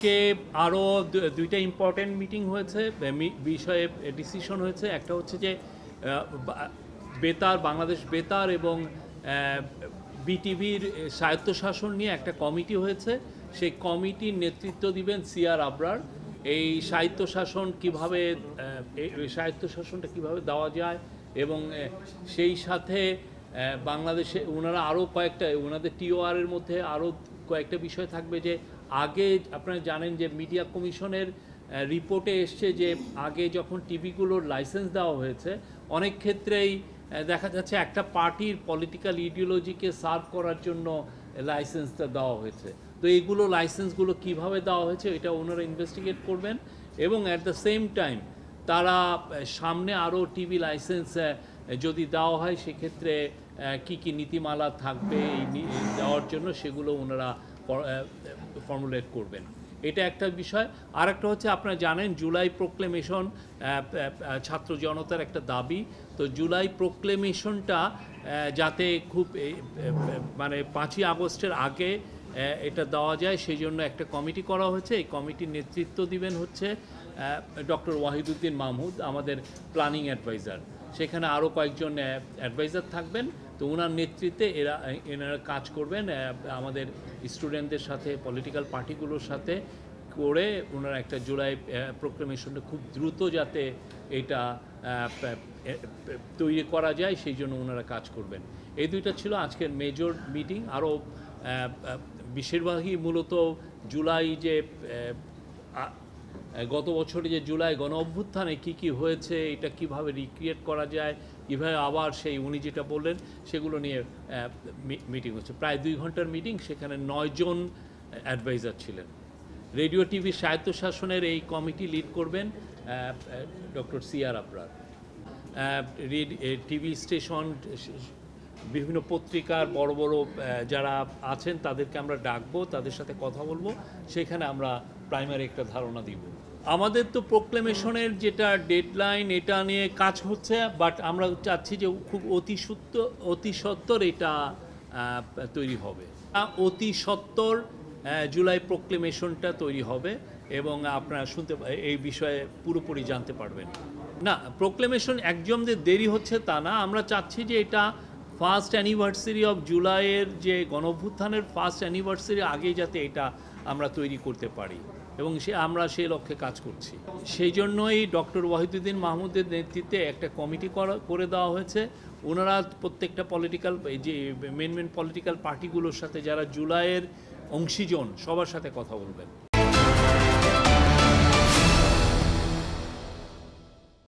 কে আরও দুইটা important meeting হয়েছে, বিষয়ে ডিসিশন হয়েছে। একটা হচ্ছে যে বেতার, বাংলাদেশ বেতার এবং বিটিভির স্বায়ত্তশাসন নিয়ে একটা কমিটি হয়েছে। সেই কমিটির নেতৃত্ব দিবেন সিআর আবরার। এই স্বায়ত্তশাসনটা কিভাবে দেওয়া যায় এবং সেই সাথে বাংলাদেশে ওনারা আরও কয়েকটা, ওনাদের টিওআরের মধ্যে আরও কয়েকটা বিষয় থাকবে। যে আগে আপনারা জানেন যে মিডিয়া কমিশনের রিপোর্টে এসছে যে আগে যখন টিভিগুলোর লাইসেন্স দেওয়া হয়েছে, অনেক ক্ষেত্রেই দেখা যাচ্ছে একটা পার্টির পলিটিক্যাল ইডিওলজিকে সার্ভ করার জন্য লাইসেন্সটা দেওয়া হয়েছে। তো এইগুলো লাইসেন্সগুলো কিভাবে দেওয়া হয়েছে এটা ওনারা ইনভেস্টিগেট করবেন। এবং অ্যাট দ্য সেম টাইম তারা সামনে আরও টিভি লাইসেন্স যদি দেওয়া হয় সেক্ষেত্রে কি কি নীতিমালা থাকবে এই দেওয়ার জন্য, সেগুলো ওনারা ফর্মুলেট করবেন। এটা একটা বিষয়। আর একটা হচ্ছে, আপনারা জানেন জুলাই প্রোক্লেমেশন ছাত্র জনতার একটা দাবি। তো জুলাই প্রোক্লেমেশনটা যাতে খুব মানে 5ই আগস্টের আগে এটা দেওয়া যায়, সেই জন্য একটা কমিটি করা হয়েছে। এই কমিটির নেতৃত্ব দিবেন হচ্ছে ডক্টর ওয়াহিদুদ্দিন মাহমুদ, আমাদের প্ল্যানিং অ্যাডভাইজার। সেখানে আরও কয়েকজন অ্যাডভাইজার থাকবেন। তো ওনার নেতৃত্বে এনারা কাজ করবেন আমাদের স্টুডেন্টদের সাথে, পলিটিক্যাল পার্টিগুলোর সাথে করে ওনারা একটা জুলাই প্রোক্লেমেশনটা খুব দ্রুত যাতে এটা তৈরি করা যায় সেই জন্য ওনারা কাজ করবেন। এই দুইটা ছিল আজকের মেজর মিটিং। আরও বেশিরভাগই মূলত জুলাই যে গত বছরে যে জুলাই গণ অভ্যুত্থানে কী কী হয়েছে, এটা কিভাবে রিক্রিয়েট করা যায়, কীভাবে আবার সেই উনি যেটা বললেন সেগুলো নিয়ে মিটিং হচ্ছে। প্রায় 2 ঘন্টার মিটিং। সেখানে 9 জন অ্যাডভাইজার ছিলেন। রেডিও টিভি স্বায়ত্তশাসনের এই কমিটি লিড করবেন doctor CR Abrar. TV station, বিভিন্ন পত্রিকার বড় বড় যারা আছেন তাদেরকে আমরা ডাকবো, তাদের সাথে কথা বলবো। সেখানে আমরা প্রাইমারি একটা ধারণা দিব। আমাদের তো প্রোক্লেমেশনের যেটা ডেডলাইন, এটা নিয়ে কাজ হচ্ছে, বাট আমরা চাচ্ছি যে খুব অতি সত্বর এটা তৈরি হবে। অতি সত্বর জুলাই প্রোক্লেমেশনটা তৈরি হবে এবং আপনারা এই বিষয়ে পুরোপুরি জানতে পারবেন। না, প্রোক্লেমেশন একজনদের দেরি হচ্ছে তা না। আমরা চাচ্ছি যে এটা ফার্স্ট অ্যানিভার্সারি অফ জুলাইয়ের যে গণঅভ্যুত্থানের ফার্স্ট অ্যানিভার্সারি আগে যাতে এটা আমরা তৈরি করতে পারি এবং আমরা সেই লক্ষ্যে কাজ করছি। সেই জন্যই ডক্টর ওয়াহিদুদ্দিন মাহমুদের নেতৃত্বে একটা কমিটি করে দেওয়া হয়েছে। ওনারা প্রত্যেকটা পলিটিক্যাল যে মেন পলিটিক্যাল পার্টিগুলোর সাথে যারা জুলাইয়ের অংশীজন, সবার সাথে কথা বলবেন।